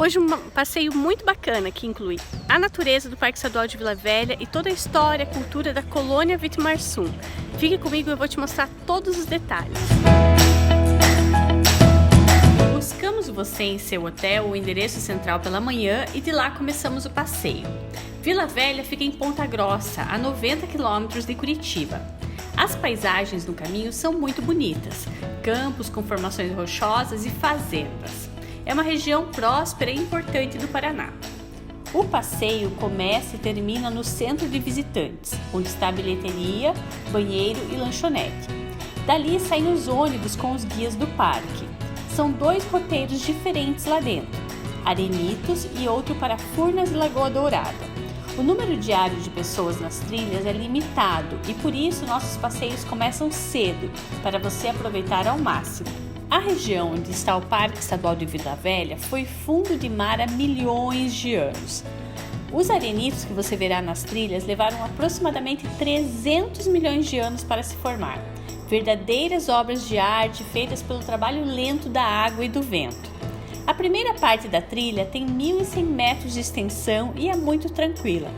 Hoje um passeio muito bacana que inclui a natureza do Parque Estadual de Vila Velha e toda a história e cultura da colônia Vitimarsum. Fique comigo e eu vou te mostrar todos os detalhes. Buscamos você em seu hotel ou endereço central pela manhã e de lá começamos o passeio. Vila Velha fica em Ponta Grossa, a 90 quilômetros de Curitiba. As paisagens no caminho são muito bonitas, campos com formações rochosas e fazendas. É uma região próspera e importante do Paraná. O passeio começa e termina no centro de visitantes, onde está a bilheteria, banheiro e lanchonete. Dali saem os ônibus com os guias do parque. São 2 roteiros diferentes lá dentro, Arenitos e outro para Furnas e Lagoa Dourada. O número diário de pessoas nas trilhas é limitado e por isso nossos passeios começam cedo, para você aproveitar ao máximo. A região onde está o Parque Estadual de Vila Velha foi fundo de mar há milhões de anos. Os arenitos que você verá nas trilhas levaram aproximadamente 300 milhões de anos para se formar. Verdadeiras obras de arte feitas pelo trabalho lento da água e do vento. A primeira parte da trilha tem 1.100 metros de extensão e é muito tranquila,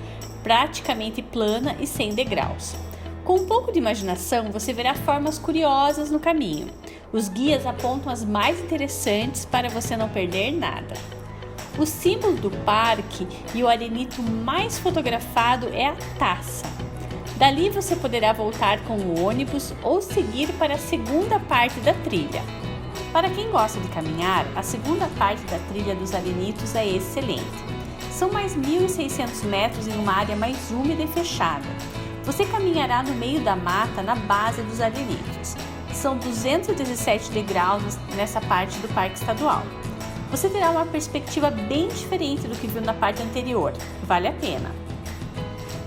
praticamente plana e sem degraus. Com um pouco de imaginação, você verá formas curiosas no caminho. Os guias apontam as mais interessantes para você não perder nada. O símbolo do parque e o arenito mais fotografado é a taça. Dali você poderá voltar com o ônibus ou seguir para a segunda parte da trilha. Para quem gosta de caminhar, a segunda parte da trilha dos arenitos é excelente. São mais 1.600 metros em uma área mais úmida e fechada. Você caminhará no meio da mata na base dos arenitos. São 217 degraus nessa parte do Parque Estadual. Você terá uma perspectiva bem diferente do que viu na parte anterior. Vale a pena.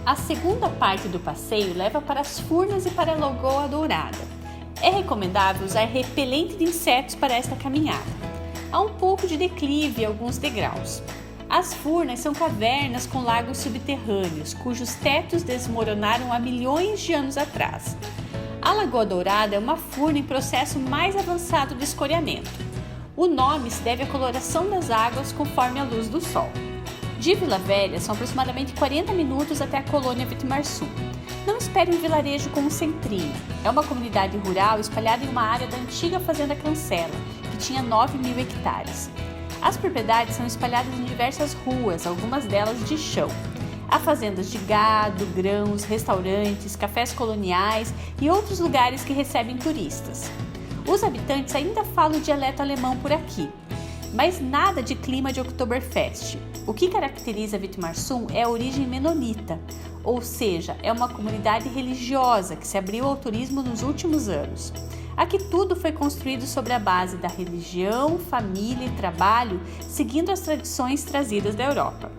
A segunda parte do passeio leva para as Furnas e para a Lagoa Dourada. É recomendável usar repelente de insetos para esta caminhada. Há um pouco de declive e alguns degraus. As Furnas são cavernas com lagos subterrâneos, cujos tetos desmoronaram há milhões de anos atrás. A Lagoa Dourada é uma furna em processo mais avançado de escoramento. O nome se deve à coloração das águas conforme a luz do sol. De Vila Velha são aproximadamente 40 minutos até a colônia Vitimarsum. Não espere um vilarejo com um centrinho. É uma comunidade rural espalhada em uma área da antiga fazenda Cancela, que tinha 9.000 hectares. As propriedades são espalhadas em diversas ruas, algumas delas de chão. Há fazendas de gado, grãos, restaurantes, cafés coloniais e outros lugares que recebem turistas. Os habitantes ainda falam o dialeto alemão por aqui, mas nada de clima de Oktoberfest. O que caracteriza Vitimarsum é a origem menonita, ou seja, é uma comunidade religiosa que se abriu ao turismo nos últimos anos. Aqui tudo foi construído sobre a base da religião, família e trabalho, seguindo as tradições trazidas da Europa.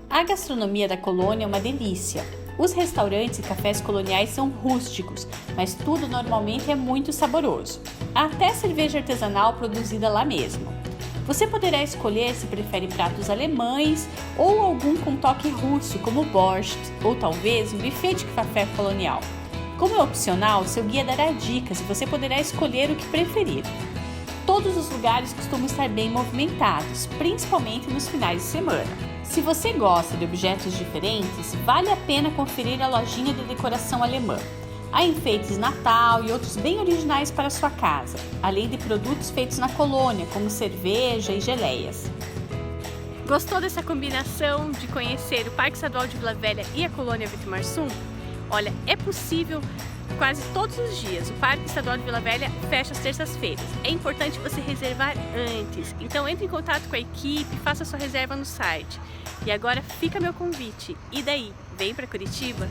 A gastronomia da colônia é uma delícia. Os restaurantes e cafés coloniais são rústicos, mas tudo normalmente é muito saboroso. Há até cerveja artesanal produzida lá mesmo. Você poderá escolher se prefere pratos alemães ou algum com toque russo, como borscht, ou talvez um buffet de café colonial. Como é opcional, seu guia dará dicas e você poderá escolher o que preferir. Todos os lugares costumam estar bem movimentados, principalmente nos finais de semana. Se você gosta de objetos diferentes, vale a pena conferir a lojinha de decoração alemã. Há enfeites de Natal e outros bem originais para sua casa, além de produtos feitos na colônia, como cerveja e geleias. Gostou dessa combinação de conhecer o Parque Estadual de Vila Velha e a colônia Vitimarsum? Olha, é possível quase todos os dias. O Parque Estadual de Vila Velha fecha às terças-feiras. É importante você reservar antes. Então entre em contato com a equipe, faça sua reserva no site. E agora fica meu convite. E daí, vem para Curitiba?